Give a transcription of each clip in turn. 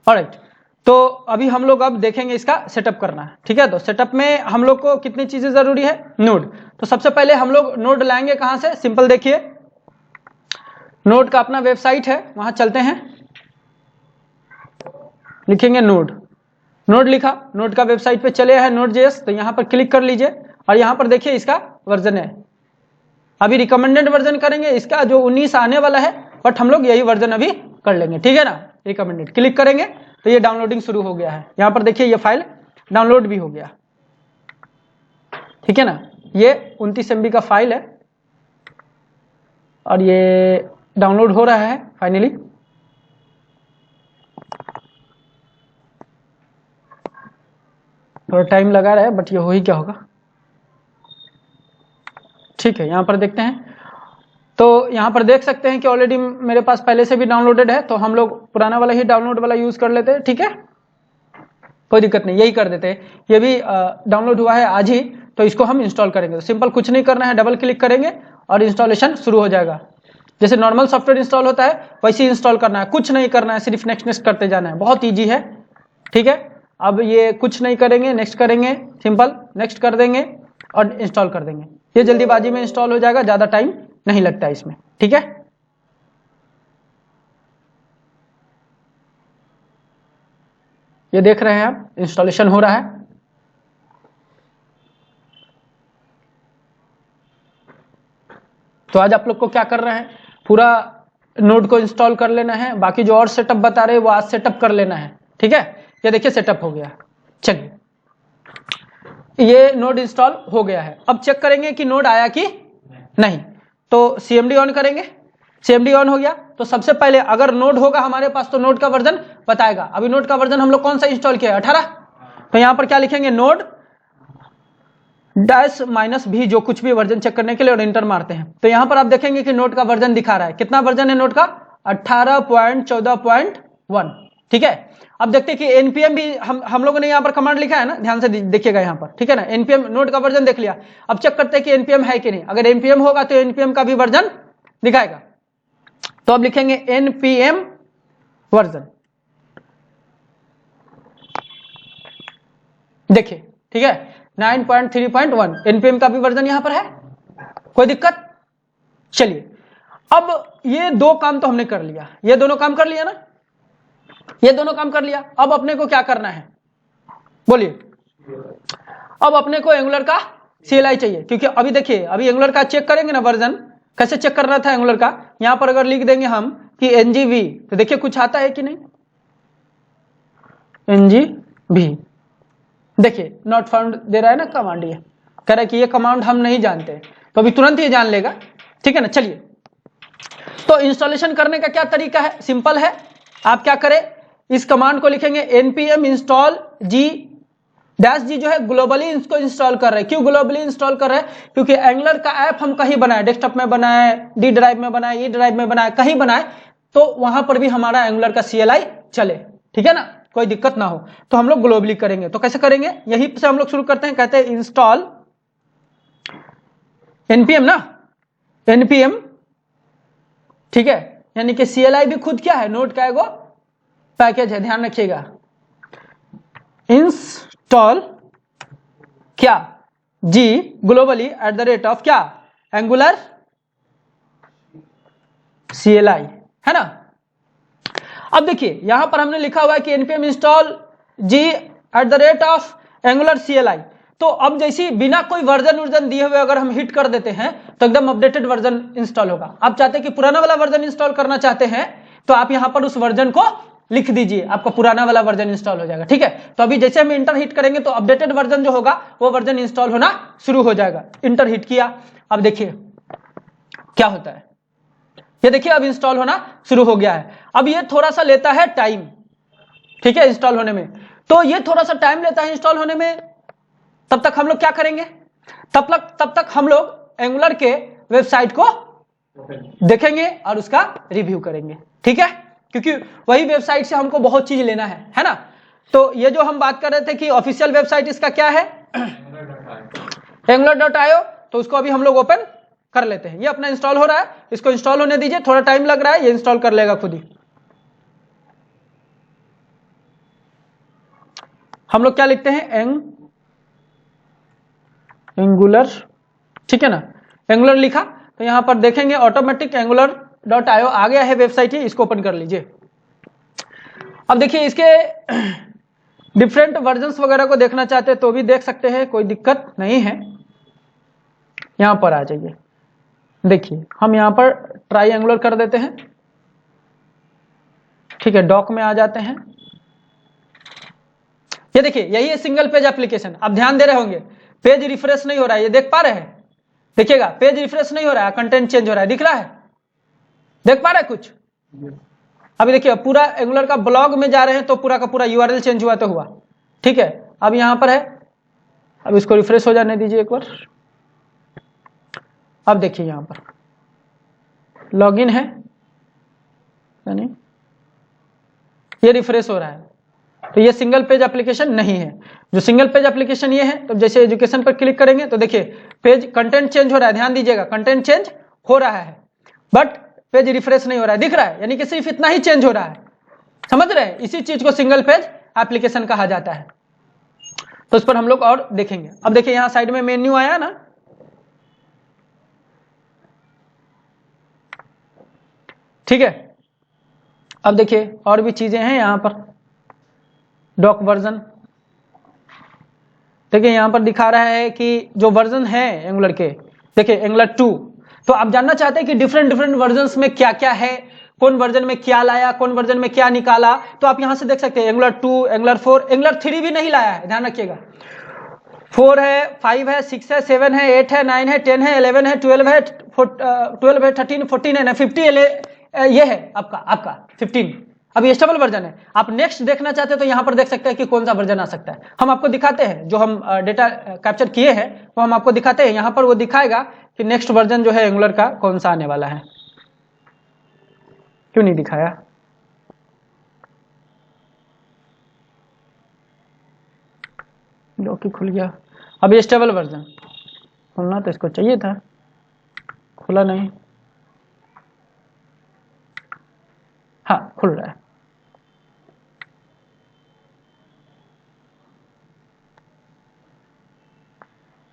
Alright, तो अभी हम लोग अब देखेंगे इसका सेटअप करना है, ठीक है। तो सेटअप में हम लोग को कितनी चीजें जरूरी है, नोड। तो सबसे पहले हम लोग नोड लाएंगे कहां से, सिंपल देखिए, नोड का अपना वेबसाइट है, वहां चलते हैं, लिखेंगे नोड, नोड लिखा, नोड का वेबसाइट पे चले हैं Node.js, तो यहां पर क्लिक कर लीजिए और यहां पर देखिए इसका वर्जन है, अभी रिकमेंडेड वर्जन करेंगे, इसका जो 19 आने वाला है, बट हम लोग यही वर्जन अभी कर लेंगे, ठीक है ना। रिकमेंडेड क्लिक करेंगे तो ये डाउनलोडिंग शुरू हो गया है, यहां पर देखिए ये फाइल डाउनलोड भी हो गया, ठीक है ना। ये 29 MB का फाइल है और ये डाउनलोड हो रहा है फाइनली। थोड़ा टाइम लगा रहा है बट ये हो ही क्या होगा, ठीक है। यहां पर देखते हैं, तो यहां पर देख सकते हैं कि ऑलरेडी मेरे पास पहले से भी डाउनलोडेड है, तो हम लोग पुराना वाला ही डाउनलोड वाला यूज कर लेते हैं, ठीक है, कोई दिक्कत नहीं, यही कर देते हैं। ये भी डाउनलोड हुआ है आज ही, तो इसको हम इंस्टॉल करेंगे। तो सिंपल कुछ नहीं करना है, डबल क्लिक करेंगे और इंस्टॉलेशन शुरू हो जाएगा। जैसे नॉर्मल सॉफ्टवेयर इंस्टॉल होता है वैसे ही इंस्टॉल करना है, कुछ नहीं करना है, सिर्फ नेक्स्ट नेक्स्ट करते जाना है, बहुत ईजी है, ठीक है। अब ये कुछ नहीं करेंगे, नेक्स्ट करेंगे, सिंपल नेक्स्ट कर देंगे और इंस्टॉल कर देंगे। ये जल्दीबाजी में इंस्टॉल हो जाएगा, ज्यादा टाइम नहीं लगता इसमें, ठीक है। ये देख रहे हैं आप, इंस्टॉलेशन हो रहा है। तो आज आप लोग को क्या कर रहे हैं, पूरा नोड को इंस्टॉल कर लेना है, बाकी जो और सेटअप बता रहे हैं वो आज सेटअप कर लेना है, ठीक है। ये देखिए सेटअप हो गया, चलिए ये नोड इंस्टॉल हो गया है। अब चेक करेंगे कि नोड आया कि नहीं, तो CMD ऑन करेंगे, CMD ऑन हो गया। तो सबसे पहले अगर नोड होगा हमारे पास तो नोड का वर्जन बताएगा। अभी नोड का वर्जन हम लोग कौन सा इंस्टॉल किया है, 18। तो यहां पर क्या लिखेंगे, नोड -v, जो कुछ भी वर्जन चेक करने के लिए, और इंटर मारते हैं। तो यहां पर आप देखेंगे कि नोड का वर्जन दिखा रहा है, कितना वर्जन है नोड का, 18.14.1, ठीक है। अब देखते हैं कि npm भी हम लोगों ने यहाँ पर कमांड लिखा है ना, ध्यान से देखिएगा यहाँ पर, ठीक है ना। npm नोड का वर्जन देख लिया, अब चेक करते हैं कि npm है कि नहीं। अगर npm होगा तो npm का भी वर्जन दिखाएगा, तो अब लिखेंगे npm वर्जन, देखिए, ठीक है, 9.3.1 npm का भी वर्जन यहां पर है, कोई दिक्कत। चलिए अब ये दो काम तो हमने कर लिया, ये दोनों काम कर लिया ना, ये दोनों काम कर लिया। अब अपने को क्या करना है, बोलिए। अब अपने को एंगुलर का CLI चाहिए, क्योंकि अभी देखिए, अभी एंगुलर का चेक करेंगे ना वर्जन, कैसे चेक करना था एंगुलर का। यहां पर अगर लिख देंगे हम कि ngv, तो देखिए कुछ आता है कि नहीं, ngv, देखिए नॉट फाउंड दे रहा है ना कमांड, ये कह रहा है कि ये कमांड हम नहीं जानते, तो अभी तुरंत ये जान लेगा, ठीक है ना। चलिए, तो इंस्टॉलेशन करने का क्या तरीका है, सिंपल है। आप क्या करें, इस कमांड को लिखेंगे npm install g -g, जो है ग्लोबली इसको इंस्टॉल कर रहे हैं। क्यों ग्लोबली इंस्टॉल कर रहे हैं, क्योंकि एंगुलर का ऐप हम कहीं बनाए, डेस्कटॉप में बनाए, D ड्राइव में बनाए, E ड्राइव में बनाए, कहीं बनाए, तो वहां पर भी हमारा एंगुलर का CLI चले, ठीक है ना, कोई दिक्कत ना हो। तो हम लोग ग्लोबली करेंगे, तो कैसे करेंगे, यही से हम लोग शुरू करते हैं, कहते हैं इंस्टॉल npm ना, npm, ठीक है, यानी कि CLI भी खुद क्या है, नोड का एगो पैकेज है, ध्यान रखिएगा। इंस्टॉल क्या, जी ग्लोबली @ क्या, एंगुलर CLI, है ना। अब देखिए यहां पर हमने लिखा हुआ है कि npm install g @ angular CLI। तो अब जैसे बिना कोई वर्जन दिए हुए अगर हम हिट कर देते हैं तो एकदम अपडेटेड वर्जन इंस्टॉल होगा। आप चाहते हैं कि पुराना वाला वर्जन इंस्टॉल करना चाहते हैं, तो आप यहां पर उस वर्जन को लिख दीजिए, आपका पुराना वाला वर्जन इंस्टॉल हो जाएगा, ठीक है। तो अभी जैसे हम इंटर हिट करेंगे तो अपडेटेड वर्जन जो होगा वो वर्जन इंस्टॉल होना शुरू हो जाएगा। इंटर हिट किया, अब देखिए क्या होता है, ये देखिए अब इंस्टॉल होना शुरू हो गया है। अब ये थोड़ा सा लेता है टाइम, ठीक है, इंस्टॉल होने में, तो ये थोड़ा सा टाइम लेता है इंस्टॉल होने में। तब तक हम लोग क्या करेंगे, तब तक हम लोग एंगुलर के वेबसाइट को देखेंगे और उसका रिव्यू करेंगे, ठीक है, क्योंकि वही वेबसाइट से हमको बहुत चीज लेना है ना। तो ये जो हम बात कर रहे थे कि ऑफिशियल वेबसाइट इसका क्या है, angular.io, तो उसको अभी हम लोग ओपन कर लेते हैं। ये अपना इंस्टॉल हो रहा है, इसको इंस्टॉल होने दीजिए, थोड़ा टाइम लग रहा है, ये इंस्टॉल कर लेगा खुद ही। हम लोग क्या लिखते हैं, एंगुलर, ठीक है ना, एंगुलर लिखा तो यहां पर देखेंगे ऑटोमेटिक angular.io आ गया है वेबसाइट, इसको ओपन कर लीजिए। अब देखिए इसके डिफरेंट वर्जन्स वगैरह को देखना चाहते हैं तो भी देख सकते हैं, कोई दिक्कत नहीं है। यहां पर आ जाइए, देखिए हम यहां पर ट्राईएंगुलर कर देते हैं, ठीक है, डॉक में आ जाते हैं। ये देखिए यही है सिंगल पेज एप्लीकेशन। आप ध्यान दे रहे होंगे पेज रिफ्रेश नहीं हो रहा है, ये देख पा रहे हैं, देखिएगा पेज रिफ्रेश नहीं हो रहा है, कंटेंट चेंज हो रहा है, दिख रहा है, देख पा रहे हैं कुछ। अभी देखिए पूरा एंगुलर का ब्लॉग में जा रहे हैं तो पूरा का पूरा यूआरएल चेंज हुआ तो हुआ, ठीक है। अब यहां पर है, अब इसको रिफ्रेश हो जाने दीजिए एक बार। अब देखिए यहां पर लॉगिन है, यानी ये रिफ्रेश हो रहा है, तो ये सिंगल पेज एप्लीकेशन नहीं है। जो सिंगल पेज एप्लीकेशन ये है, तो जैसे एजुकेशन पर क्लिक करेंगे तो देखिए पेज कंटेंट चेंज हो रहा है, ध्यान दीजिएगा कंटेंट चेंज हो रहा है बट पेज रिफ्रेश नहीं हो रहा है, दिख रहा है, यानी कि सिर्फ इतना ही चेंज हो रहा है, समझ रहे हैं, इसी चीज को सिंगल पेज एप्लीकेशन कहा जाता है। तो उस पर हम लोग और देखेंगे। अब देखिए यहां साइड में मेन्यू आया ना, ठीक है। अब देखिए और भी चीजें हैं यहां पर, डॉक वर्जन, देखिए यहां पर दिखा रहा है कि जो वर्जन है एंगुलर के, देखिए एंगुलर 2, तो आप जानना चाहते हैं कि डिफरेंट वर्जन्स में क्या क्या है, कौन वर्जन में क्या लाया, कौन वर्जन में क्या निकाला, तो आप यहां से देख सकते हैं एंगुलर 2, एंगुलर 4, एंगुलर 3 भी नहीं लाया है, ध्यान रखिएगा। 4 है, 5 है, 6 है, 7 है, 8 है, 9 है, 10 है, 11 है, 12 है, 13, 14 है, 50 ये है आपका 15। अब ये स्टेबल वर्जन है। आप नेक्स्ट देखना चाहते हैं तो यहां पर देख सकते हैं कि कौन सा वर्जन आ सकता है। हम आपको दिखाते हैं, जो हम डेटा कैप्चर किए हैं वो हम आपको दिखाते हैं। यहां पर वो दिखाएगा कि नेक्स्ट वर्जन जो है एंगुलर का कौन सा आने वाला है। क्यों नहीं दिखाया? डॉकी खुल गया। अब ये स्टेबल वर्जन खुलना तो इसको चाहिए था, खुला नहीं। हाँ खुल रहा है।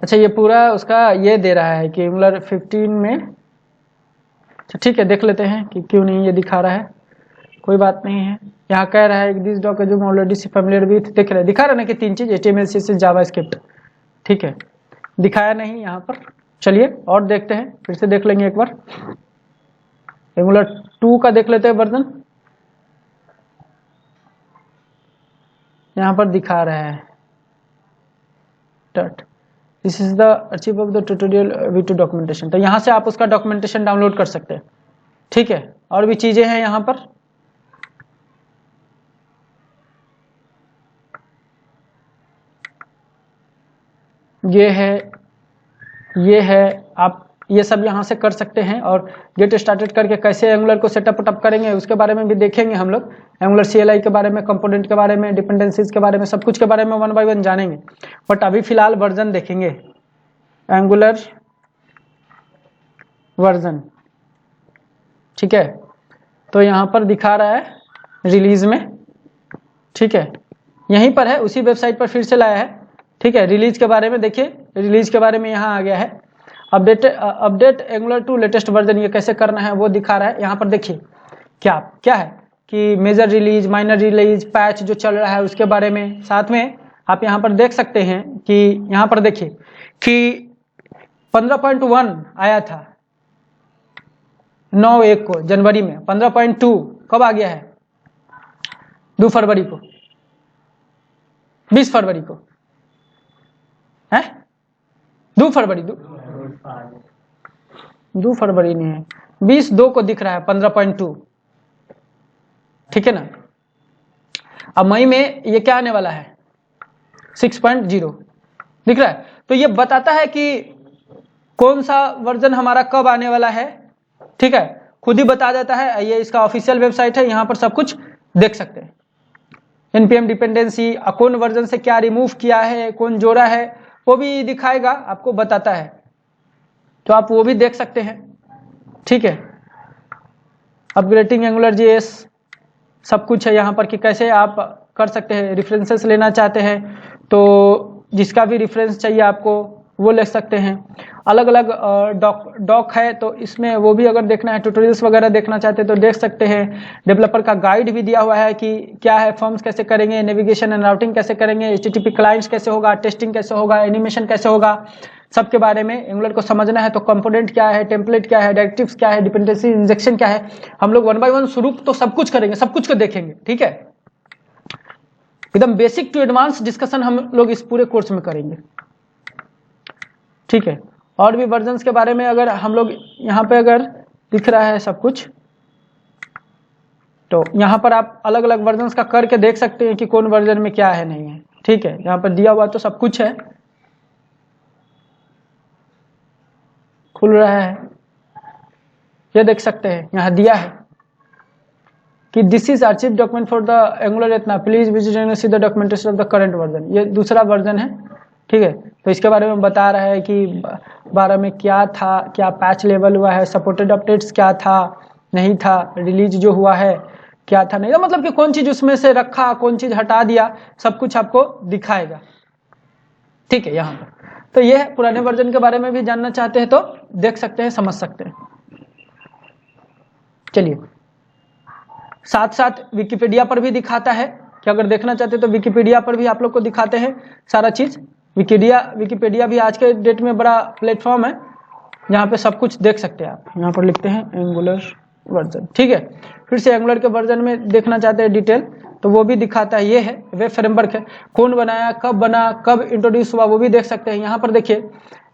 अच्छा ये पूरा उसका ये दे रहा है कि एंगुलर 15 में, अच्छा ठीक है देख लेते हैं कि क्यों नहीं ये दिखा रहा है। कोई बात नहीं है। यहाँ कह रहा है दिस डॉक जो ऑलरेडी फैमिलियर विथ, देख रहे हैं दिखा रहा है ना कि 3 चीज HTML CSS जावास्क्रिप्ट, ठीक है, दिखाया नहीं यहाँ पर। चलिए और देखते हैं, फिर से देख लेंगे एक बार। एंगुलर 2 का देख लेते हैं वर्जन, यहाँ पर दिखा रहा है this is the achieve of the tutorial V2 documentation. तो यहाँ से आप उसका डॉक्यूमेंटेशन डाउनलोड कर सकते हैं, ठीक है। और भी चीजें हैं यहाँ पर, ये है आप ये सब यहाँ से कर सकते हैं। और गेट स्टार्टेड करके कैसे एंगुलर को सेटअप करेंगे उसके बारे में भी देखेंगे हम लोग। एंगुलर CLI के बारे में, कंपोनेंट के बारे में, डिपेंडेंसीज के बारे में, सब कुछ के बारे में 1 बाय 1 जानेंगे। बट अभी फिलहाल वर्जन देखेंगे, एंगुलर वर्जन, ठीक है। तो यहाँ पर दिखा रहा है रिलीज में, ठीक है, यहीं पर है, उसी वेबसाइट पर फिर से लाया है, ठीक है। रिलीज के बारे में देखिए, रिलीज के बारे में यहाँ आ गया है। अपडेट एंगुलर 2 लेटेस्ट वर्जन, ये कैसे करना है वो दिखा रहा है। यहाँ पर देखिए क्या है कि major release, minor release, patch जो चल रहा है उसके बारे में। साथ में आप यहाँ पर देख सकते हैं कि यहाँ पर देखिए कि 15.1 आया था 9/1 को जनवरी में, 15.2 कब आ गया है? 2 फरवरी को, 20 फरवरी को है, 2 फरवरी 2 फरवरी नहीं है, 20/2 को दिख रहा है 15.2, ठीक है ना। अब मई में ये क्या आने वाला है? 6.0 दिख रहा है। तो ये बताता है कि कौन सा वर्जन हमारा कब आने वाला है, ठीक है, खुद ही बता देता है। ये इसका ऑफिशियल वेबसाइट है, यहाँ पर सब कुछ देख सकते हैं। npm डिपेंडेंसी, कौन वर्जन से क्या रिमूव किया है, कौन जोड़ा है, वो भी दिखाएगा, आपको बताता है, तो आप वो भी देख सकते हैं, ठीक है। अपग्रेडिंग एंगुलर JS सब कुछ है यहाँ पर कि कैसे आप कर सकते हैं। रेफरेंसेस लेना चाहते हैं तो जिसका भी रेफरेंस चाहिए आपको वो ले सकते हैं। अलग अलग डॉक है तो इसमें वो भी अगर देखना है, ट्यूटोरियल्स वगैरह देखना चाहते हैं तो देख सकते हैं। डेवलपर का गाइड भी दिया हुआ है कि क्या है, फॉर्म्स कैसे करेंगे, नेविगेशन एंड राउटिंग कैसे करेंगे, HTTP क्लाइंट्स कैसे होगा, टेस्टिंग कैसे होगा, एनिमेशन कैसे होगा, सबके बारे में एंगुलर को समझना है। तो कंपोनेंट क्या है, टेम्पलेट क्या है, डायरेक्टिव्स क्या है, डिपेंडेंसी इंजेक्शन क्या है, हम लोग 1 by 1 शुरू तो सब कुछ करेंगे, सब कुछ को देखेंगे। ठीक है, एकदम बेसिक टू एडवांस डिस्कशन हम लोग इस पूरे कोर्स में करेंगे। ठीक है, और भी वर्जन्स के बारे में अगर हम लोग यहाँ पे अगर दिख रहा है सब कुछ, तो यहाँ पर आप अलग अलग वर्जन्स का करके देख सकते हैं कि कौन वर्जन में क्या है नहीं है। ठीक है, यहाँ पर दिया हुआ तो सब कुछ है, खुल रहा है, ये देख सकते हैं, यहाँ दिया है कि this is archive document for the Angular इतना, please visit and see the documentation of the current version. ये दूसरा वर्जन है। ठीक है, तो इसके बारे में बता रहा है कि 12 में क्या था, क्या पैच लेवल हुआ है, सपोर्टेड अपडेट्स क्या था नहीं था, रिलीज जो हुआ है क्या था नहीं था, मतलब कि कौन चीज उसमें से रखा, कौन चीज हटा दिया, सब कुछ आपको दिखाएगा। ठीक है, यहाँ पर तो ये पुराने वर्जन के बारे में भी जानना चाहते हैं तो देख सकते हैं, समझ सकते हैं। चलिए, साथ साथ विकिपीडिया पर भी दिखाता है कि अगर देखना चाहते हैं तो विकिपीडिया पर भी आप लोग को दिखाते हैं सारा चीज। विकिपीडिया भी आज के डेट में बड़ा प्लेटफॉर्म है, यहाँ पे सब कुछ देख सकते हैं आप। यहाँ पर लिखते हैं एंगुलर वर्जन। ठीक है, फिर से एंगुलर के वर्जन में देखना चाहते हैं डिटेल तो वो भी दिखाता है। ये है वेब फ्रेमवर्क है, कौन बनाया, कब बना, कब इंट्रोड्यूस हुआ, वो भी देख सकते हैं। यहाँ पर देखिए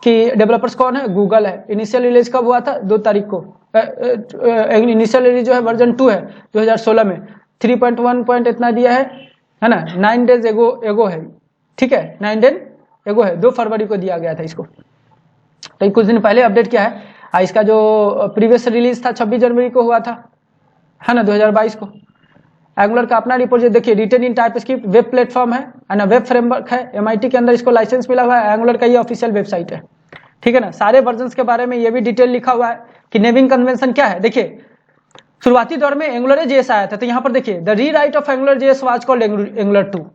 कि डेवलपर्स कौन है, गूगल है। इनिशियल रिलीज कब हुआ था, 2 तारीख को। इनिशियल रिलीज जो है वर्जन 2 है 2016 में। 3.1 पॉइंट इतना दिया है ना, 9 डेज एगो है। ठीक है, 9 डेज एगो है, 2 फरवरी को दिया गया था इसको, तो कुछ दिन पहले अपडेट किया है। इसका जो प्रीवियस रिलीज था 26 जनवरी को हुआ था, है ना, 2022 को। एंगुलर का अपना रिपोर्ट देखिए, रिटेन इन टाइपस्क्रिप्ट, वेब प्लेटफॉर्म है ना, वेब फ्रेमवर्क है, MIT के अंदर इसको लाइसेंस मिला हुआ है। एंगुलर का ये ऑफिशियल वेबसाइट है। ठीक है ना, सारे वर्जन्स के बारे में ये भी डिटेल लिखा हुआ है कि नेमिंग कन्वेंशन क्या है। देखिए, शुरुआती दौर में एंगुलर JS आया था, तो यहाँ पर देखिए the rewrite of angular JS was called angular 2।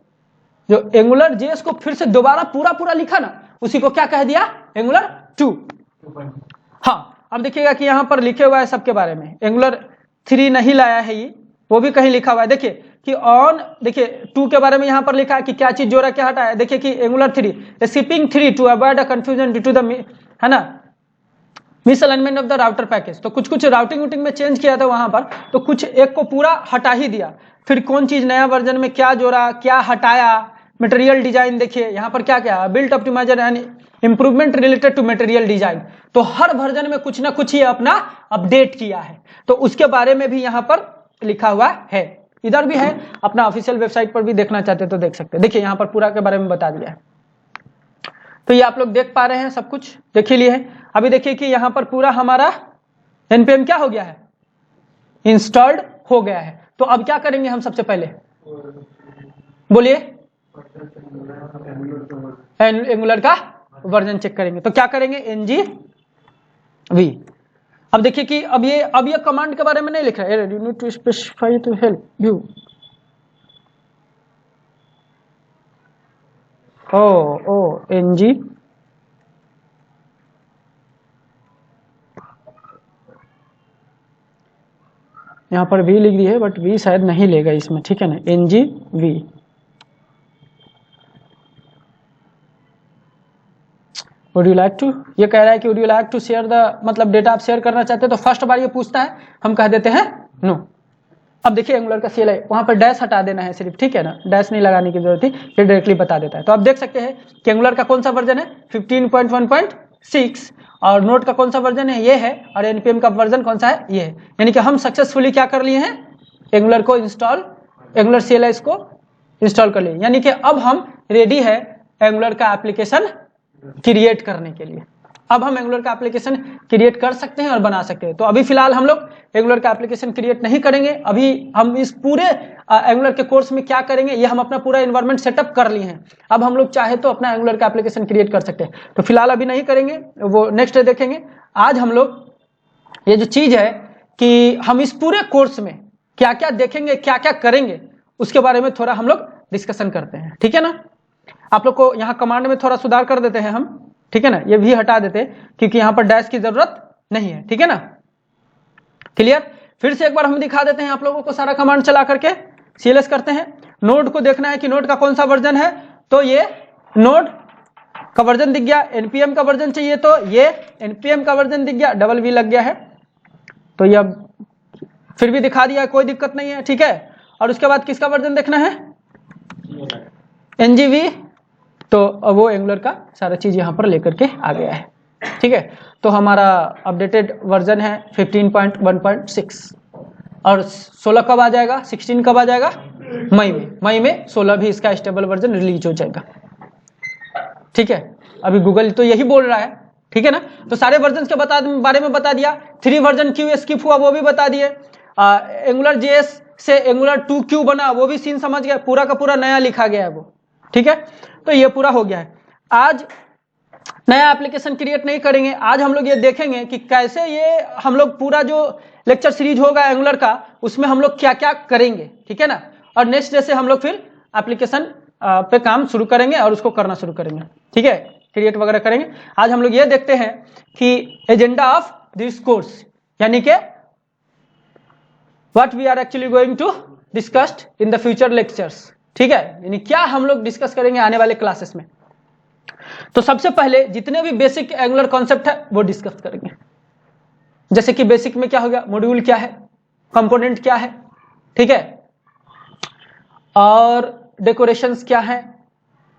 जो एंगुलर JS को फिर से दोबारा पूरा लिखा ना, उसी को क्या कह दिया, एंगुलर 2। हाँ, अब देखिएगा कि यहाँ पर लिखे हुआ है सबके बारे में। एंगुलर 3 नहीं लाया है ये, वो भी कहीं लिखा हुआ है। देखिए कि ऑन, देखिए 2 के बारे में यहाँ पर लिखा है कि क्या चीज जोड़ा क्या हटा है। देखिए कि Angular 3 skipping 3 to avoid a confusion due to the, है ना, misalignment of the router package. तो कुछ राउटिंग में चेंज किया था वहां पर, तो कुछ एक को पूरा हटा ही दिया। फिर कौन चीज नया वर्जन में क्या जोड़ा, क्या हटाया, मटेरियल डिजाइन देखिए यहाँ पर क्या क्या, built optimizer and improvement related to material design. तो हर वर्जन में कुछ ना कुछ ही अपना अपडेट किया है, तो उसके बारे में भी यहाँ पर लिखा हुआ है। इधर भी है, अपना ऑफिशियल वेबसाइट पर भी देखना चाहते तो देख सकते हैं। देखिए यहाँ पर पूरा के बारे में बता दिया है, तो ये आप लोग देख पा रहे हैं, सब कुछ देख ही लिए है। अभी देखिए कि यहाँ पर पूरा हमारा npm क्या हो गया है, इंस्टॉल्ड हो गया है। तो अब क्या करेंगे हम, सबसे पहले बोलिए, एंगुलर का वर्जन चेक करेंगे। तो क्या करेंगे, ngv। अब देखिए कि अब ये कमांड के बारे में नहीं लिख रहा है, you need to specify to help view. ng यहाँ पर v लिख दी है, बट v शायद नहीं लेगा इसमें। ठीक है ना, ngv। Would you like to, ये कह रहा है कि would you like to share the, मतलब डेटा आप शेयर करना चाहते हैं। तो फर्स्ट बार ये पूछता है, हम कह देते हैं नो। अब देखिए एंगुलर का CLI, वहां पर डैश हटा देना है सिर्फ। ठीक है ना, डैश नहीं लगाने की जरूरत थी, ये डायरेक्टली बता देता है। तो आप देख सकते हैं कि एंगुलर का कौन सा वर्जन है, 15.1.6, और नोट का कौन सा वर्जन है, ये है, और npm का वर्जन कौन सा है, ये है। यानी कि हम सक्सेसफुली क्या कर लिए हैं, एंगुलर को इंस्टॉल, एंगुलर CLI को इंस्टॉल कर लिए। यानी कि अब हम रेडी है एंगुलर का एप्लीकेशन क्रिएट करने के लिए। अब हम एंगुलर का एप्लीकेशन क्रिएट कर सकते हैं और बना सकते हैं। तो अभी फिलहाल हम लोग एंगुलर का एप्लीकेशन क्रिएट नहीं करेंगे। अभी हम इस पूरे एंगुलर के कोर्स में क्या करेंगे, ये हम अपना पूरा इन्वायरमेंट सेटअप कर लिए हैं। अब हम लोग चाहे तो अपना एंगुलर का एप्लीकेशन क्रिएट कर सकते हैं। तो फिलहाल अभी नहीं करेंगे, वो नेक्स्ट डे देखेंगे। आज हम लोग ये जो चीज है कि हम इस पूरे कोर्स में क्या क्या देखेंगे, क्या क्या करेंगे, उसके बारे में थोड़ा हम लोग डिस्कशन करते हैं, ठीक है ना। आप लोग को यहाँ कमांड में थोड़ा सुधार कर देते हैं हम, ठीक है ना, ये भी हटा देते हैं क्योंकि यहाँ पर डैश की जरूरत नहीं है, ठीक है ना। क्लियर। फिर से एक बार हम दिखा देते हैं आप लोगों को सारा कमांड चला करके। CLS करते हैं, नोड को देखना है कि नोड का कौन सा वर्जन है, तो ये नोड का वर्जन दिख गया। npm का वर्जन चाहिए तो ये npm का वर्जन दिख गया, डबल वी लग गया है तो ये अब फिर भी दिखा दिया, कोई दिक्कत नहीं है, ठीक है। और उसके बाद किसका वर्जन देखना है, ngv, तो वो एंगुलर का सारा चीज यहां पर लेकर के आ गया है, ठीक है। तो हमारा अपडेटेड वर्जन है 15.1.6 और 16 कब आ जाएगा, 16 कब आ जाएगा, मई में 16 भी इसका स्टेबल वर्जन रिलीज हो जाएगा, ठीक है। अभी गूगल तो यही बोल रहा है, ठीक है ना। तो सारे वर्जन के बारे में बता दिया। 3 वर्जन क्यों स्किप हुआ वो भी बता दिए। एंगुलर जेएस से एंगुलर 2 क्यों बना वो भी सीन समझ गया, पूरा का पूरा नया लिखा गया है वो, ठीक है। तो ये पूरा हो गया है। आज नया एप्लीकेशन क्रिएट नहीं करेंगे, आज हम लोग ये देखेंगे कि कैसे ये हम लोग पूरा जो लेक्चर सीरीज होगा एंगुलर का उसमें हम लोग क्या क्या करेंगे, ठीक है ना। और नेक्स्ट डे से हम लोग फिर एप्लीकेशन पे काम शुरू करेंगे और उसको करना शुरू करेंगे, ठीक है, क्रिएट वगैरह करेंगे। आज हम लोग ये देखते हैं कि एजेंडा ऑफ दिस कोर्स, यानी कि what we are actually going to discussed in the future lectures, ठीक है, यानी क्या हम लोग डिस्कस करेंगे आने वाले क्लासेस में। तो सबसे पहले जितने भी बेसिक एंगुलर कॉन्सेप्ट है वो डिस्कस करेंगे। जैसे कि बेसिक में क्या हो गया, मॉड्यूल क्या है, कंपोनेंट क्या है, ठीक है, और डेकोरेशंस क्या है,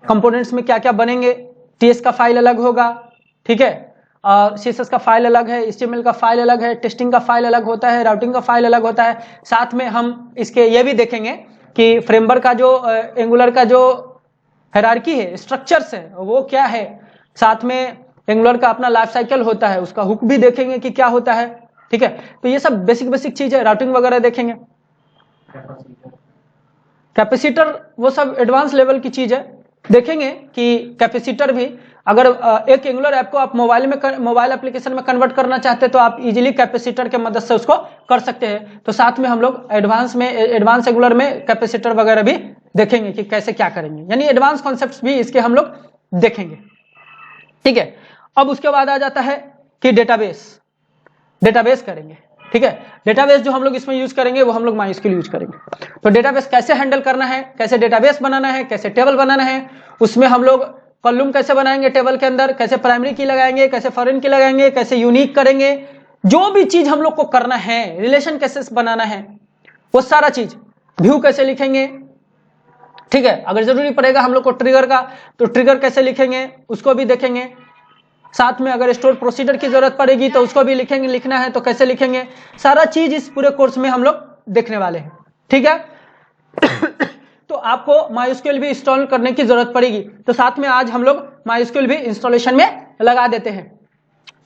कंपोनेंट्स में क्या क्या बनेंगे, टीएस का फाइल अलग होगा, ठीक है, और सीएसएस का फाइल अलग है, एचटीएमएल का फाइल अलग है, टेस्टिंग का फाइल अलग होता है, राउटिंग का फाइल अलग होता है। साथ में हम इसके ये भी देखेंगे कि फ्रेमवर्क का जो एंगुलर का जो हायरार्की है, स्ट्रक्चर्स है, वो क्या है। साथ में एंगुलर का अपना लाइफ साइकिल होता है, उसका हुक भी देखेंगे कि क्या होता है, ठीक है। तो ये सब बेसिक चीज है। राउटिंग वगैरह देखेंगे, कैपेसिटर वो सब एडवांस लेवल की चीज है। देखेंगे कि कैपेसिटर भी अगर एक एंगुलर ऐप को आप मोबाइल एप्लीकेशन में कन्वर्ट करना चाहते हैं तो आप इजीली कैपेसिटर के मदद से उसको कर सकते हैं। तो साथ में हम लोग एडवांस एंगुलर में कैपेसिटर वगैरह भी देखेंगे कि कैसे क्या करेंगे, यानी एडवांस कॉन्सेप्ट्स भी इसके हम लोग देखेंगे, ठीक है। अब उसके बाद आ जाता है कि डेटाबेस करेंगे, ठीक है। डेटाबेस जो हम लोग इसमें यूज करेंगे वो हम लोग MySQL यूज करेंगे। तो डेटाबेस कैसे हैंडल करना है, कैसे डेटाबेस बनाना है, कैसे टेबल बनाना है, उसमें हम लोग कॉलम कैसे बनाएंगे टेबल के अंदर, कैसे प्राइमरी की लगाएंगे, कैसे फॉरेन की लगाएंगे, कैसे यूनिक करेंगे, जो भी चीज हम लोग को करना है, रिलेशन कैसे बनाना है, वो सारा चीज, व्यू कैसे लिखेंगे, ठीक है। अगर जरूरी पड़ेगा हम लोग को ट्रिगर का, तो ट्रिगर कैसे लिखेंगे उसको भी देखेंगे। साथ में अगर स्टोर प्रोसीजर की जरूरत पड़ेगी तो उसको भी लिखना है तो कैसे लिखेंगे, सारा चीज इस पूरे कोर्स में हम लोग देखने वाले हैं, ठीक है। तो आपको MySQL भी इंस्टॉल करने की जरूरत पड़ेगी, तो साथ में आज हम लोग MySQL भी इंस्टॉलेशन में लगा देते हैं।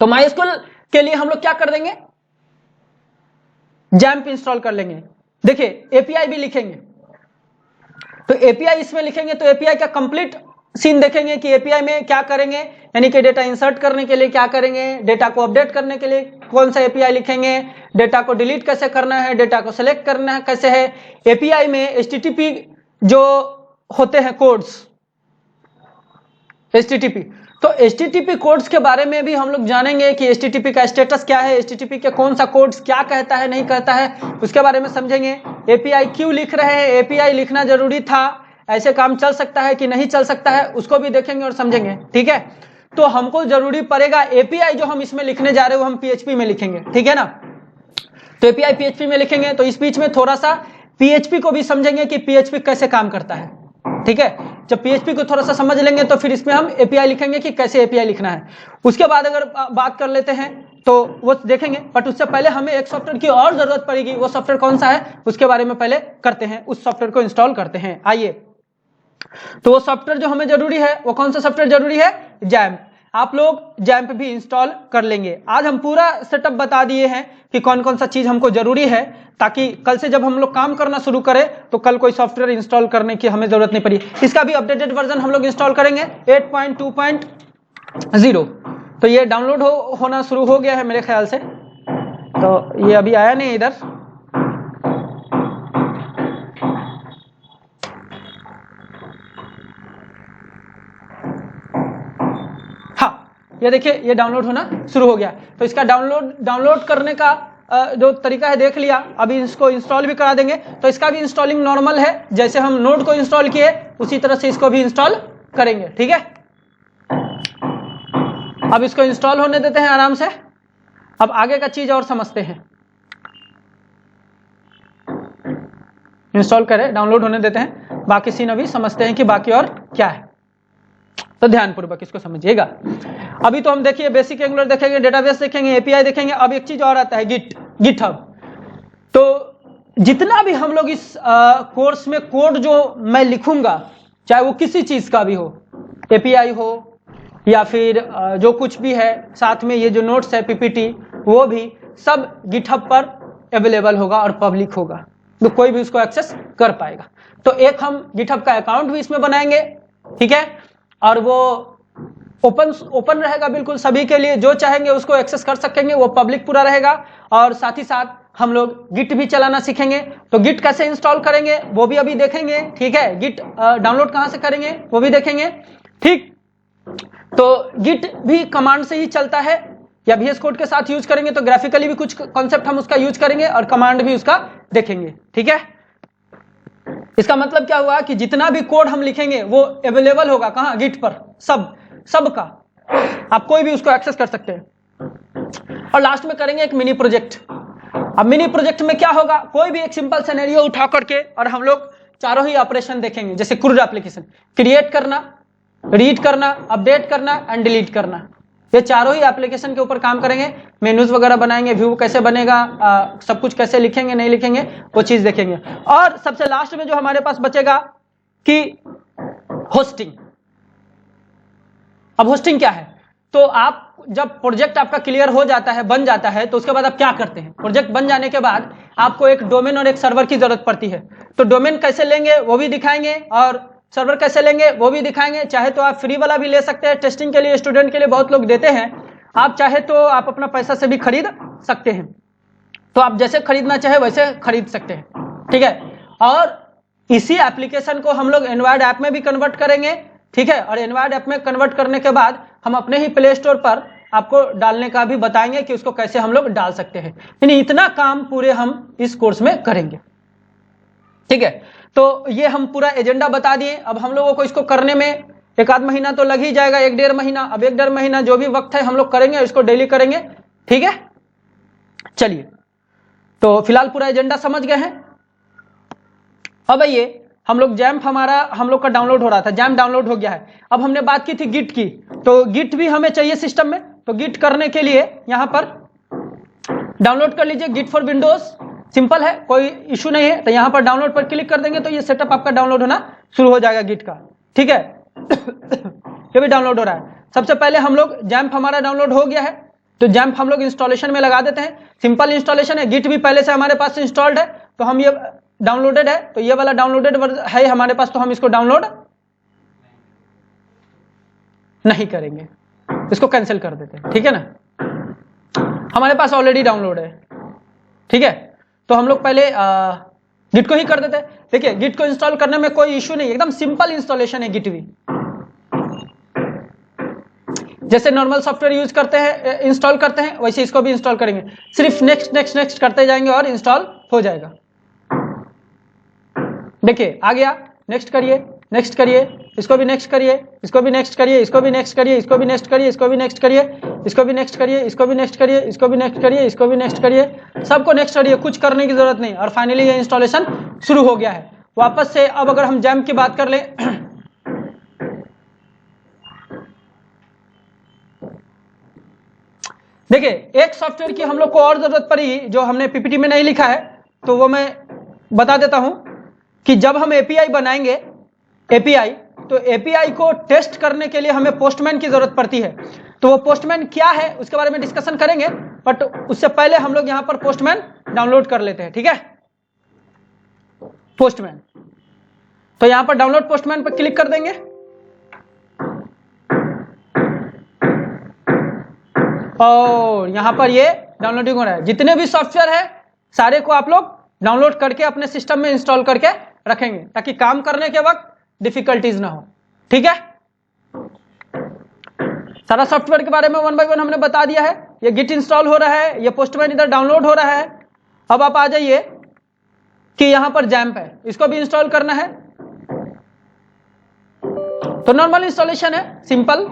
तो MySQL के लिए हम लोग क्या कर देंगे, जैम्प इंस्टॉल कर लेंगे। देखिए एपीआई भी लिखेंगे, तो एपीआई इसमें लिखेंगे तो एपीआई का कंप्लीट सीन देखेंगे कि एपीआई में क्या करेंगे, यानी कि डेटा इंसर्ट करने के लिए क्या करेंगे, डेटा को अपडेट करने के लिए कौन सा एपीआई लिखेंगे, डेटा को डिलीट कैसे करना है, डेटा को सिलेक्ट करना है कैसे है। एपीआई में एचटीटीपी जो होते हैं कोड्स, एचटीटीपी, तो एचटीटीपी कोड्स के बारे में भी हम लोग जानेंगे कि एचटीटीपी का स्टेटस क्या है, एचटीटीपी के कौन सा कोड्स क्या कहता है नहीं कहता है, उसके बारे में समझेंगे। एपीआई क्यों लिख रहे हैं, एपीआई लिखना जरूरी था, ऐसे काम चल सकता है कि नहीं चल सकता है, उसको भी देखेंगे और समझेंगे, ठीक है। तो हमको जरूरी पड़ेगा एपीआई जो हम इसमें लिखने जा रहे हो हम पीएचपी में लिखेंगे, ठीक है ना। तो एपीआई पीएचपी में लिखेंगे, तो इस बीच में थोड़ा सा पीएचपी को भी समझेंगे कि पीएचपी कैसे काम करता है, ठीक है। जब पीएचपी को थोड़ा सा समझ लेंगे तो फिर इसमें हम एपीआई लिखेंगे कि कैसे एपीआई लिखना है। उसके बाद अगर बात कर लेते हैं तो वो देखेंगे, बट उससे पहले हमें एक सॉफ्टवेयर की और जरूरत पड़ेगी। वो सॉफ्टवेयर कौन सा है उसके बारे में पहले करते हैं, उस सॉफ्टवेयर को इंस्टॉल करते हैं। आइए, तो वो सॉफ्टवेयर जो हमें जरूरी है वो कौन सा सॉफ्टवेयर जरूरी है, जैम्प। आप लोग जैम्प भी इंस्टॉल कर लेंगे। आज हम पूरा सेटअप बता दिए हैं कि कौन कौन सा चीज हमको जरूरी है, ताकि कल से जब हम लोग काम करना शुरू करें तो कल कोई सॉफ्टवेयर इंस्टॉल करने की हमें जरूरत नहीं पड़ी। इसका भी अपडेटेड वर्जन हम लोग इंस्टॉल करेंगे 8.2.0। तो ये डाउनलोड होना शुरू हो गया है मेरे ख्याल से, तो ये अभी आया नहीं इधर। ये देखिए ये डाउनलोड होना शुरू हो गया। तो इसका डाउनलोड करने का जो तरीका है देख लिया। अभी इसको इंस्टॉल भी करा देंगे। तो इसका भी इंस्टॉलिंग नॉर्मल है, जैसे हम नोड को इंस्टॉल किए उसी तरह से इसको भी इंस्टॉल करेंगे। ठीक है, अब इसको इंस्टॉल होने देते हैं आराम से। अब आगे का चीज और समझते हैं। इंस्टॉल करें, डाउनलोड होने देते हैं, बाकी सीन अभी समझते हैं कि बाकी और क्या है। तो ध्यानपूर्वक इसको समझिएगा। अभी तो हम देखिए बेसिक एंगुलर देखेंगे, डेटाबेस देखेंगे, एपीआई देखेंगे। अब एक चीज और आता है गिटहब। तो जितना भी हम लोग इस कोर्स में कोड जो मैं लिखूंगा, चाहे वो किसी चीज का भी हो, एपीआई हो या फिर जो कुछ भी है, साथ में ये जो नोट्स है पीपीटी, वो भी सब गिटहब पर अवेलेबल होगा और पब्लिक होगा, तो कोई भी उसको एक्सेस कर पाएगा। तो एक हम गिटहब का अकाउंट भी इसमें बनाएंगे, ठीक है, और वो ओपन रहेगा बिल्कुल सभी के लिए, जो चाहेंगे उसको एक्सेस कर सकेंगे, वो पब्लिक पूरा रहेगा। और साथ ही साथ हम लोग गिट भी चलाना सीखेंगे। तो गिट कैसे इंस्टॉल करेंगे वो भी अभी देखेंगे, ठीक है। गिट डाउनलोड कहां से करेंगे वो भी देखेंगे, ठीक। तो गिट भी कमांड से ही चलता है, या VS कोड के साथ यूज करेंगे तो ग्राफिकली भी कुछ कॉन्सेप्ट हम उसका यूज करेंगे और कमांड भी उसका देखेंगे, ठीक है। इसका मतलब क्या हुआ कि जितना भी कोड हम लिखेंगे वो अवेलेबल होगा कहां, गिट पर, सबका, आप कोई भी उसको एक्सेस कर सकते हैं। और लास्ट में करेंगे एक मिनी प्रोजेक्ट। अब मिनी प्रोजेक्ट में क्या होगा, कोई भी एक सिंपल सिनेरियो उठा करके और हम लोग चारों ही ऑपरेशन देखेंगे, जैसे क्रूड एप्लीकेशन, क्रिएट करना, रीड करना, अपडेट करना एंड डिलीट करना। ये चारों ही एप्लीकेशन के ऊपर काम करेंगे। मेन्यूज वगैरह बनाएंगे, व्यू कैसे बनेगा, सब कुछ कैसे लिखेंगे नहीं लिखेंगे वो चीज देखेंगे। और सबसे लास्ट में जो हमारे पास बचेगा कि होस्टिंग। अब होस्टिंग क्या है, तो आप जब प्रोजेक्ट आपका क्लियर हो जाता है, बन जाता है, तो उसके बाद आप क्या करते हैं, प्रोजेक्ट बन जाने के बाद आपको एक डोमेन और एक सर्वर की जरूरत पड़ती है। तो डोमेन कैसे लेंगे वो भी दिखाएंगे और सर्वर कैसे लेंगे वो भी दिखाएंगे। चाहे तो आप फ्री वाला भी ले सकते हैं, टेस्टिंग के लिए स्टूडेंट के लिए बहुत लोग देते हैं। आप चाहे तो आप अपना पैसा से भी खरीद सकते हैं, तो आप जैसे खरीदना चाहे वैसे खरीद सकते हैं, ठीक है। और इसी एप्लीकेशन को हम लोग एंड्रॉयड ऐप में भी कन्वर्ट करेंगे, ठीक है। और एंड्रॉयड ऐप में कन्वर्ट करने के बाद हम अपने ही प्ले स्टोर पर आपको डालने का भी बताएंगे कि उसको कैसे हम लोग डाल सकते हैं। यानी इतना काम पूरे हम इस कोर्स में करेंगे, ठीक है। तो ये हम पूरा एजेंडा बता दिए। अब हम लोगों को इसको करने में एक आध महीना तो लग ही जाएगा, 1-1.5 महीना। अब 1-1.5 महीना जो भी वक्त है हम लोग करेंगे, इसको डेली करेंगे, ठीक है। चलिए, तो फिलहाल पूरा एजेंडा समझ गए हैं। अब ये हम लोग जैम्प, हमारा हम लोग का डाउनलोड हो रहा था, जैम्प डाउनलोड हो गया है। अब हमने बात की थी गिट की, तो गिट भी हमें चाहिए सिस्टम में। तो गिट करने के लिए यहां पर डाउनलोड कर लीजिए, गिट फॉर विंडोज, सिंपल है, कोई इशू नहीं है। तो यहां पर डाउनलोड पर क्लिक कर देंगे तो ये सेटअप आपका डाउनलोड होना शुरू हो जाएगा गिट का, ठीक है। ये भी डाउनलोड हो रहा है। सबसे पहले हम लोग जैम्प, हमारा डाउनलोड हो गया है, तो जैम्प हम लोग इंस्टॉलेशन में लगा देते हैं। सिंपल इंस्टॉलेशन है, गिट भी पहले से हमारे पास इंस्टॉल्ड है, तो हम ये डाउनलोडेड है, तो ये वाला डाउनलोडेड है हमारे पास, तो हम इसको डाउनलोड नहीं करेंगे, इसको कैंसिल कर देते हैं, ठीक है ना। हमारे पास ऑलरेडी डाउनलोड है, ठीक है। तो हम लोग पहले गिट को ही कर देते हैं। देखिए गिट को इंस्टॉल करने में कोई इश्यू नहीं, एकदम सिंपल इंस्टॉलेशन है गिट भी। जैसे नॉर्मल सॉफ्टवेयर यूज करते हैं, इंस्टॉल करते हैं, वैसे इसको भी इंस्टॉल करेंगे। सिर्फ नेक्स्ट नेक्स्ट नेक्स्ट करते जाएंगे और इंस्टॉल हो जाएगा। देखिए आ गया, नेक्स्ट करिए, नेक्स्ट करिए, इसको भी नेक्स्ट करिए, इसको भी नेक्स्ट करिए, इसको भी नेक्स्ट करिए, इसको भी नेक्स्ट करिए, इसको भी नेक्स्ट करिए, इसको भी नेक्स्ट करिए, इसको भी नेक्स्ट करिए, इसको भी नेक्स्ट करिए, इसको भी नेक्स्ट करिए, सबको नेक्स्ट करिए, कुछ करने की जरूरत नहीं। और फाइनली ये इंस्टॉलेशन शुरू हो गया है। वापस से अब अगर हम जैम्प की बात कर लें, देखिए एक सॉफ्टवेयर की हम लोग को और जरूरत पड़ी जो हमने पीपीटी में नहीं लिखा है, तो वो मैं बता देता हूं कि जब हम एपीआई बनाएंगे, एपीआई, तो एपीआई को टेस्ट करने के लिए हमें पोस्टमैन की जरूरत पड़ती है। तो वो पोस्टमैन क्या है उसके बारे में डिस्कशन करेंगे, बट उससे पहले हम लोग यहां पर पोस्टमैन डाउनलोड कर लेते हैं, ठीक है। पोस्टमैन, तो यहां पर डाउनलोड पोस्टमैन पर क्लिक कर देंगे। और यहां पर ये डाउनलोडिंग हो रहा है। जितने भी सॉफ्टवेयर है सारे को आप लोग डाउनलोड करके अपने सिस्टम में इंस्टॉल करके रखेंगे, ताकि काम करने के वक्त डिफिकल्टीज ना हो, ठीक है। सारा सॉफ्टवेयर के बारे में 1 बाय 1 हमने बता दिया है। ये गिट इंस्टॉल हो रहा है, ये पोस्टमैन इधर डाउनलोड हो रहा है। अब आप आ जाइए कि यहां पर जैम्प है, इसको भी इंस्टॉल करना है। तो नॉर्मल इंस्टॉलेशन है, सिंपल।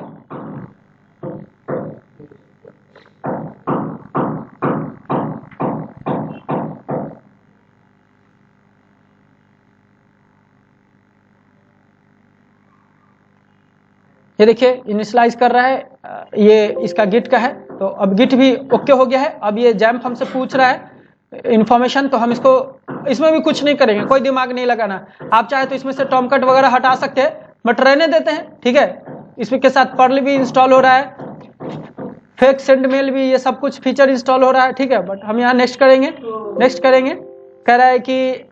ये देखिए इनिशियलाइज कर रहा है, ये इसका गिट का है। तो अब गिट भी ओके हो गया है। अब ये जैम्प हमसे पूछ रहा है इंफॉर्मेशन, तो हम इसमें भी कुछ नहीं करेंगे, कोई दिमाग नहीं लगाना। आप चाहे तो इसमें से टॉम कट वगैरह हटा सकते हैं, बट रहने देते हैं, ठीक है। इसमें के साथ पर्ल भी इंस्टॉल हो रहा है, फेक सेंड मेल भी, ये सब कुछ फीचर इंस्टॉल हो रहा है, ठीक है। बट हम यहाँ नेक्स्ट करेंगे, नेक्स्ट करेंगे। कह रहा है कि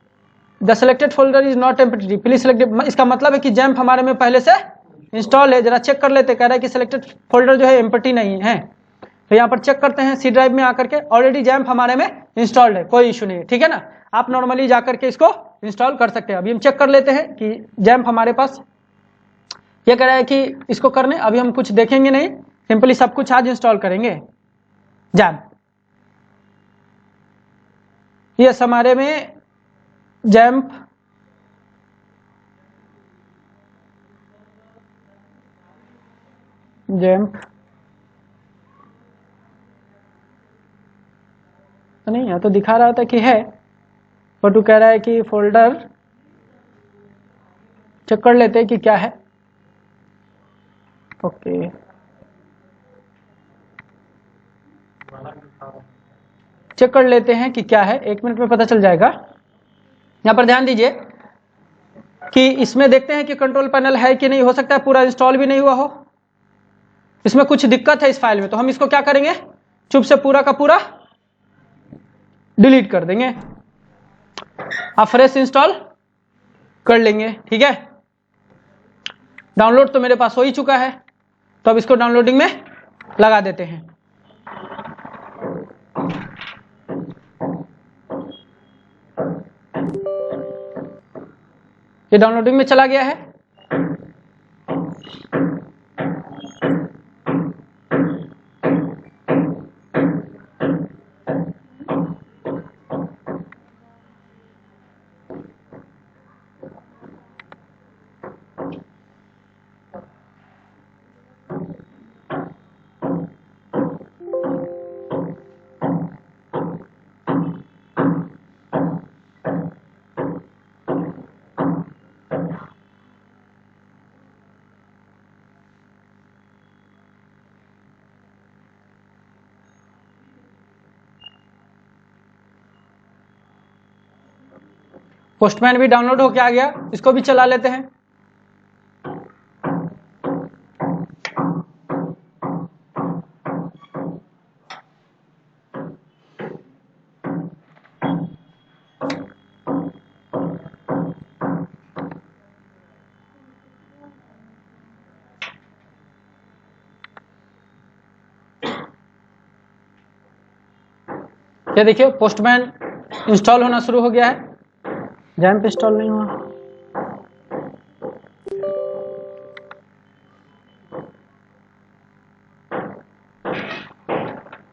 the selected folder is not empty, please select. इसका मतलब है कि जैम्प हमारे में पहले से इंस्टॉल है। जरा चेक कर लेते, कह रहा है कि सिलेक्टेड फोल्डर जो है एम्प्टी नहीं है। तो यहाँ पर चेक करते हैं सी ड्राइव में आकर के, ऑलरेडी जैम्प हमारे में इंस्टॉल्ड है, कोई इशू नहीं है, ठीक है ना। आप नॉर्मली जाकर के इसको इंस्टॉल कर सकते हैं। अभी हम चेक कर लेते हैं कि जैम्प हमारे पास, ये कह रहा है कि इसको करने, अभी हम कुछ देखेंगे नहीं, सिंपली सब कुछ आज इंस्टॉल करेंगे जैम्प। यस, हमारे में जैम्प तो नहीं है, तो दिखा रहा था कि है, बट वो कह रहा है कि फोल्डर चेक कर लेते हैं कि क्या है। ओके, चेक कर लेते हैं कि क्या है, 1 मिनट में पता चल जाएगा। यहाँ पर ध्यान दीजिए कि इसमें देखते हैं कि कंट्रोल पैनल है कि नहीं, हो सकता है पूरा इंस्टॉल भी नहीं हुआ हो, इसमें कुछ दिक्कत है इस फाइल में। तो हम इसको क्या करेंगे, चुप से पूरा का पूरा डिलीट कर देंगे, आप फ्रेश इंस्टॉल कर लेंगे, ठीक है। डाउनलोड तो मेरे पास हो ही चुका है, तो अब इसको डाउनलोडिंग में लगा देते हैं। ये डाउनलोडिंग में चला गया है। पोस्टमैन भी डाउनलोड होके आ गया, इसको भी चला लेते हैं। ये देखिए पोस्टमैन इंस्टॉल होना शुरू हो गया है, जैम्प इंस्टॉल नहीं हुआ।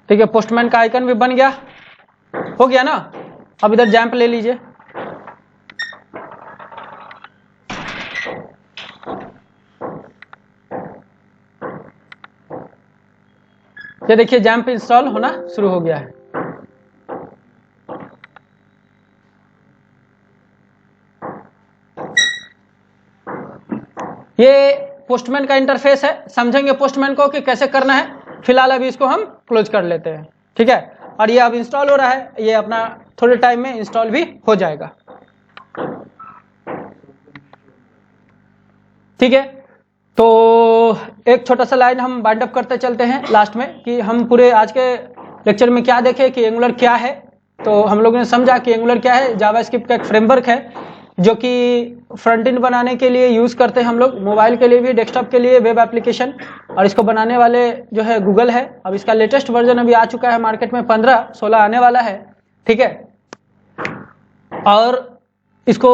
ठीक है, पोस्टमैन का आइकन भी बन गया, हो गया ना। अब इधर जैम्प ले लीजिए। ये देखिए जैम्प इंस्टॉल होना शुरू हो गया है। ये पोस्टमैन का इंटरफेस है, समझेंगे पोस्टमैन को कि कैसे करना है। फिलहाल अभी इसको हम क्लोज कर लेते हैं, ठीक है। और ये अब इंस्टॉल हो रहा है, ये अपना थोड़े टाइम में इंस्टॉल भी हो जाएगा, ठीक है। तो एक छोटा सा लाइन हम बाइंड अप करते चलते हैं लास्ट में, कि हम पूरे आज के लेक्चर में क्या देखे कि एंगुलर क्या है। तो हम लोगों ने समझा कि एंगुलर क्या है, जावास्क्रिप्ट का एक फ्रेमवर्क है जो कि फ्रंट एंड बनाने के लिए यूज करते हैं हम लोग, मोबाइल के लिए भी, डेस्कटॉप के लिए, वेब एप्लीकेशन। और इसको बनाने वाले जो है गूगल है। अब इसका लेटेस्ट वर्जन अभी आ चुका है मार्केट में, 15-16 आने वाला है, ठीक है। और इसको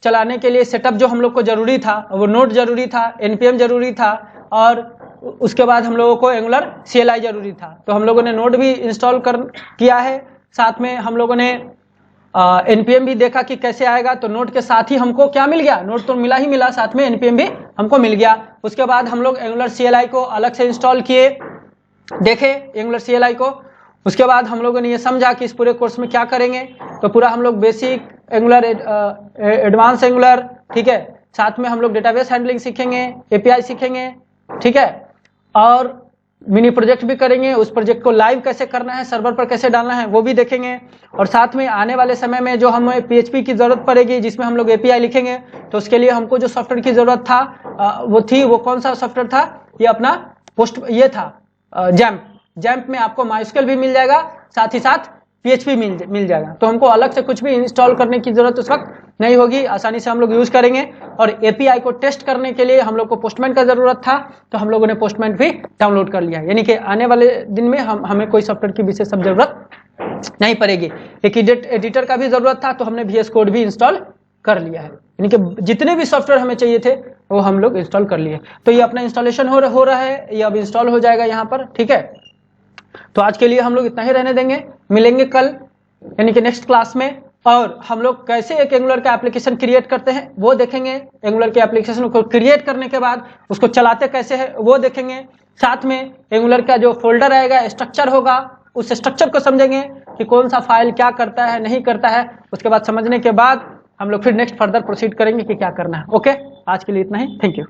चलाने के लिए सेटअप जो हम लोग को जरूरी था, वो नोड जरूरी था, npm जरूरी था, और उसके बाद हम लोगों को एंगुलर CLI जरूरी था, तो हम लोगों ने नोड भी इंस्टॉल किया है, साथ में हम लोगों ने npm भी देखा कि कैसे आएगा। तो नोड के साथ ही हमको क्या मिल गया, नोड तो मिला ही मिला, साथ में npm भी हमको मिल गया। उसके बाद हम लोग एंगुलर CLI को अलग से इंस्टॉल किए, देखे एंगुलर CLI को। उसके बाद हम लोगों ने ये समझा कि इस पूरे कोर्स में क्या करेंगे, तो पूरा हम लोग बेसिक एंगुलर, एडवांस एंगुलर, ठीक है, साथ में हम लोग डेटाबेस हैंडलिंग सीखेंगे, API सीखेंगे, ठीक है, और मिनी प्रोजेक्ट भी करेंगे। उस प्रोजेक्ट को लाइव कैसे करना है, सर्वर पर कैसे डालना है, वो भी देखेंगे। और साथ में आने वाले समय में जो हमें PHP की जरूरत पड़ेगी, जिसमें हम लोग API लिखेंगे, तो उसके लिए हमको जो सॉफ्टवेयर की जरूरत था वो कौन सा सॉफ्टवेयर था, ये अपना ये था जैम्प में आपको MySQL भी मिल जाएगा, साथ ही साथ PHP मिल जाएगा। तो हमको अलग से कुछ भी इंस्टॉल करने की जरूरत उस वक्त नहीं होगी, आसानी से हम लोग यूज करेंगे। और API को टेस्ट करने के लिए हम लोग को पोस्टमैन का जरूरत था, तो हम लोगों ने पोस्टमैन भी डाउनलोड कर लिया। यानी कि आने वाले दिन में हमें कोई सॉफ्टवेयर की विशेष जरूरत नहीं पड़ेगी। एक एडिटर का भी जरूरत था, तो हमने VS कोड भी इंस्टॉल कर लिया है। यानी कि जितने भी सॉफ्टवेयर हमें चाहिए थे वो हम लोग इंस्टॉल कर लिए। तो ये अपना इंस्टॉलेशन हो रहा है, ये अब इंस्टॉल हो जाएगा यहाँ पर, ठीक है। तो आज के लिए हम लोग इतना ही रहने देंगे, मिलेंगे कल यानी कि नेक्स्ट क्लास में। और हम लोग कैसे एक एंगुलर का एप्लीकेशन क्रिएट करते हैं वो देखेंगे, एंगुलर के एप्लीकेशन को क्रिएट करने के बाद उसको चलाते कैसे है वो देखेंगे। साथ में एंगुलर का जो फोल्डर आएगा, स्ट्रक्चर होगा, उस स्ट्रक्चर को समझेंगे कि कौन सा फाइल क्या करता है नहीं करता है। उसके बाद समझने के बाद हम लोग फिर नेक्स्ट फर्दर प्रोसीड करेंगे कि क्या करना है। ओके, आज के लिए इतना ही, थैंक यू।